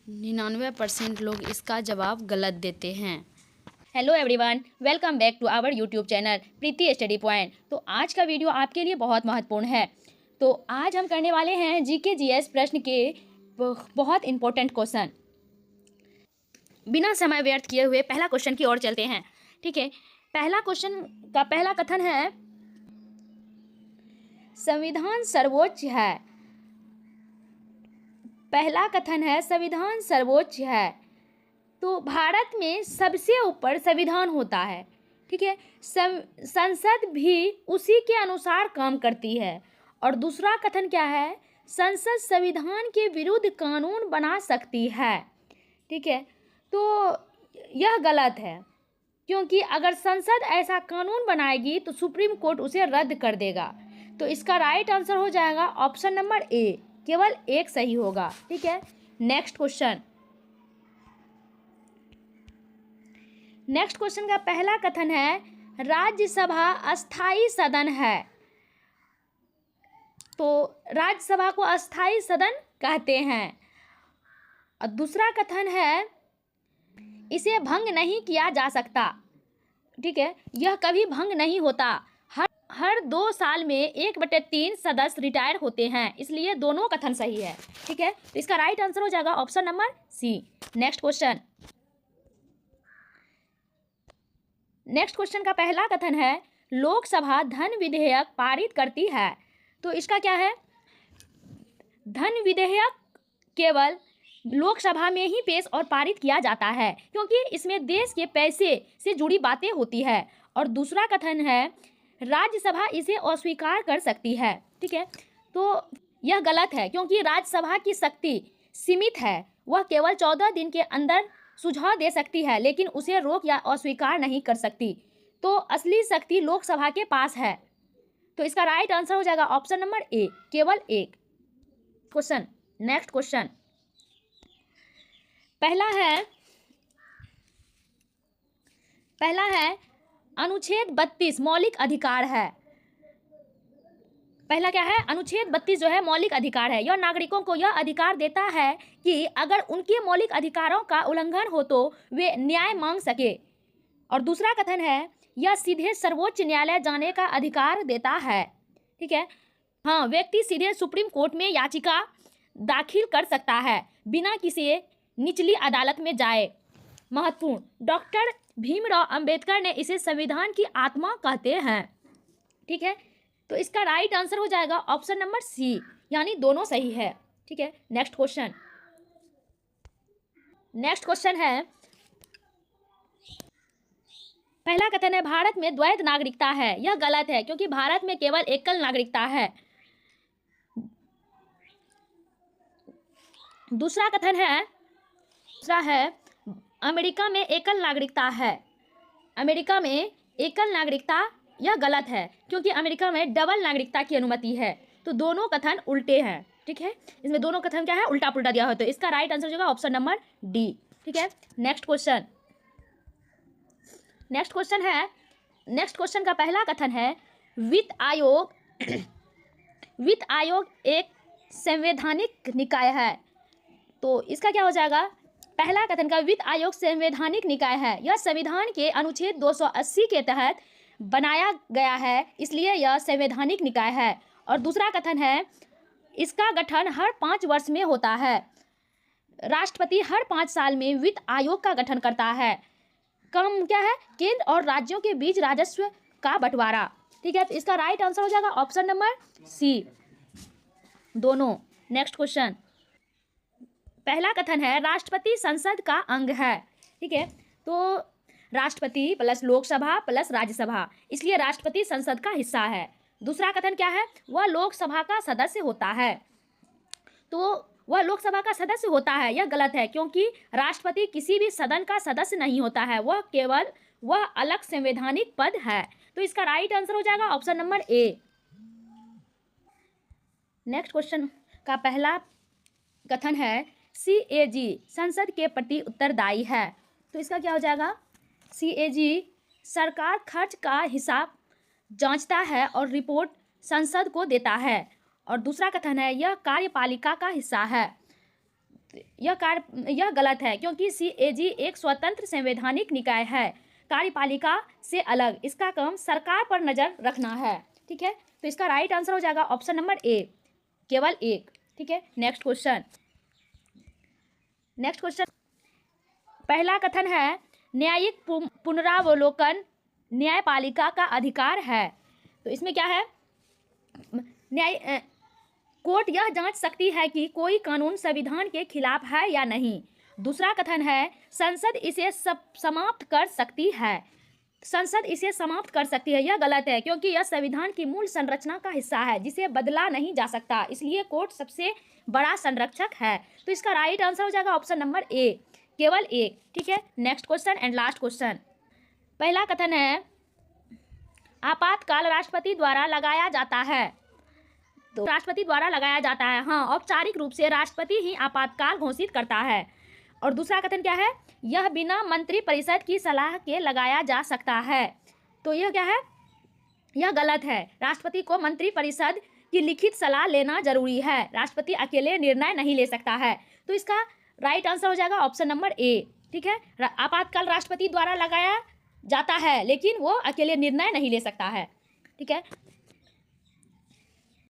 99% लोग इसका जवाब गलत देते हैं। Hello everyone, welcome back to our YouTube channel Preeti study point. तो आज का वीडियो आपके लिए बहुत महत्वपूर्ण है। तो आज हम करने वाले हैं जीके जीएस प्रश्न के बहुत इंपॉर्टेंट क्वेश्चन। बिना समय व्यर्थ किए हुए पहला क्वेश्चन की ओर चलते हैं। ठीक है, पहला क्वेश्चन का पहला कथन है संविधान सर्वोच्च है। पहला कथन है संविधान सर्वोच्च है। तो भारत में सबसे ऊपर संविधान होता है। ठीक है, संसद भी उसी के अनुसार काम करती है। और दूसरा कथन क्या है, संसद संविधान के विरुद्ध कानून बना सकती है। ठीक है, तो यह गलत है, क्योंकि अगर संसद ऐसा कानून बनाएगी तो सुप्रीम कोर्ट उसे रद्द कर देगा। तो इसका राइट आंसर हो जाएगा ऑप्शन नंबर ए, केवल एक सही होगा। ठीक है, नेक्स्ट क्वेश्चन। नेक्स्ट क्वेश्चन का पहला कथन है राज्यसभा अस्थाई सदन है। तो राज्यसभा को अस्थाई सदन कहते हैं। और दूसरा कथन है इसे भंग नहीं किया जा सकता। ठीक है, यह कभी भंग नहीं होता। हर 2 साल में 1/3 सदस्य रिटायर होते हैं, इसलिए दोनों कथन सही है। ठीक है, तो इसका राइट आंसर हो जाएगा option number C. Next question. Next question का पहला कथन है लोकसभा धन विधेयक पारित करती है। तो इसका क्या है, धन विधेयक केवल लोकसभा में ही पेश और पारित किया जाता है, क्योंकि इसमें देश के पैसे से जुड़ी बातें होती है। और दूसरा कथन है राज्यसभा इसे अस्वीकार कर सकती है। ठीक है, तो यह गलत है, क्योंकि राज्यसभा की शक्ति सीमित है। वह केवल 14 दिन के अंदर सुझाव दे सकती है, लेकिन उसे रोक या अस्वीकार नहीं कर सकती। तो असली शक्ति लोकसभा के पास है। तो इसका राइट आंसर हो जाएगा ऑप्शन नंबर ए, केवल एक। Question, next question. पहला है अनुच्छेद 32 मौलिक अधिकार है। पहला क्या है, अनुच्छेद 32 जो है मौलिक अधिकार है। यह नागरिकों को यह अधिकार देता है कि अगर उनके मौलिक अधिकारों का उल्लंघन हो तो वे न्याय मांग सके। और दूसरा कथन है यह सीधे सर्वोच्च न्यायालय जाने का अधिकार देता है। ठीक है, हाँ, व्यक्ति सीधे सुप्रीम कोर्ट में याचिका दाखिल कर सकता है बिना किसी निचली अदालत में जाए। महत्वपूर्ण, डॉक्टर भीमराव अंबेडकर ने इसे संविधान की आत्मा कहते हैं। ठीक है, तो इसका राइट आंसर हो जाएगा ऑप्शन नंबर सी, यानी दोनों सही है। ठीक है, नेक्स्ट क्वेश्चन। नेक्स्ट क्वेश्चन है पहला कथन है भारत में द्वैध नागरिकता है। यह गलत है, क्योंकि भारत में केवल एकल नागरिकता है। दूसरा कथन है अमेरिका में एकल नागरिकता है। अमेरिका में एकल नागरिकता, यह गलत है, क्योंकि अमेरिका में डबल नागरिकता की अनुमति है। तो दोनों कथन उल्टे हैं। ठीक है, इसमें दोनों कथन क्या है, उल्टा पुल्टा दिया हो। तो इसका राइट आंसर होगा ऑप्शन नंबर डी। ठीक है, नेक्स्ट क्वेश्चन। नेक्स्ट क्वेश्चन का पहला कथन है वित्त आयोग एक संवैधानिक निकाय है। तो इसका क्या हो जाएगा, पहला कथन का वित्त आयोग संवैधानिक निकाय है। यह संविधान के अनुच्छेद 280 के तहत बनाया गया है, इसलिए यह संवैधानिक निकाय है। और दूसरा कथन है इसका गठन हर 5 वर्ष में होता है। राष्ट्रपति हर 5 साल में वित्त आयोग का गठन करता है। काम क्या है, केंद्र और राज्यों के बीच राजस्व का बंटवारा। ठीक है, तो इसका राइट आंसर हो जाएगा ऑप्शन नंबर सी, दोनों। Next question. पहला कथन है राष्ट्रपति संसद का अंग है। ठीक है, तो राष्ट्रपति प्लस लोकसभा प्लस राज्यसभा, इसलिए राष्ट्रपति संसद का हिस्सा है। दूसरा कथन क्या है, वह लोकसभा का सदस्य होता है। तो वह लोकसभा का सदस्य होता है, यह गलत है, क्योंकि राष्ट्रपति किसी भी सदन का सदस्य नहीं होता है। वह अलग संवैधानिक पद है। तो इसका राइट आंसर हो जाएगा option number A. Next question का पहला कथन है CAG संसद के प्रति उत्तरदायी है। तो इसका क्या हो जाएगा, CAG सरकार खर्च का हिसाब जांचता है और रिपोर्ट संसद को देता है। और दूसरा कथन है यह कार्यपालिका का हिस्सा है। यह गलत है, क्योंकि CAG एक स्वतंत्र संवैधानिक निकाय है, कार्यपालिका से अलग। इसका काम सरकार पर नजर रखना है। ठीक है, तो इसका राइट आंसर हो जाएगा ऑप्शन नंबर ए, केवल एक। ठीक है, नेक्स्ट क्वेश्चन। पहला कथन है न्यायिक पुनरावलोकन न्यायपालिका का अधिकार है। तो इसमें क्या है, कोर्ट यह जांच सकती है कि कोई कानून संविधान के खिलाफ है या नहीं। दूसरा कथन है संसद इसे समाप्त कर सकती है। संसद इसे समाप्त कर सकती है, यह गलत है, क्योंकि यह संविधान की मूल संरचना का हिस्सा है जिसे बदला नहीं जा सकता, इसलिए कोर्ट सबसे बड़ा संरक्षक है। तो इसका राइट आंसर हो जाएगा ऑप्शन नंबर ए, केवल एक। ठीक है, next question and last question. पहला कथन है आपातकाल राष्ट्रपति द्वारा लगाया जाता है। तो राष्ट्रपति द्वारा लगाया जाता है, हाँ, औपचारिक रूप से राष्ट्रपति ही आपातकाल घोषित करता है। और दूसरा कथन क्या है, यह बिना मंत्रिपरिषद की सलाह के लगाया जा सकता है। तो यह क्या है, यह गलत है। राष्ट्रपति को मंत्रिपरिषद की लिखित सलाह लेना जरूरी है, राष्ट्रपति अकेले निर्णय नहीं ले सकता है। तो इसका राइट आंसर हो जाएगा ऑप्शन नंबर ए। ठीक है, आपातकाल राष्ट्रपति द्वारा लगाया जाता है, लेकिन वो अकेले निर्णय नहीं ले सकता है। ठीक है।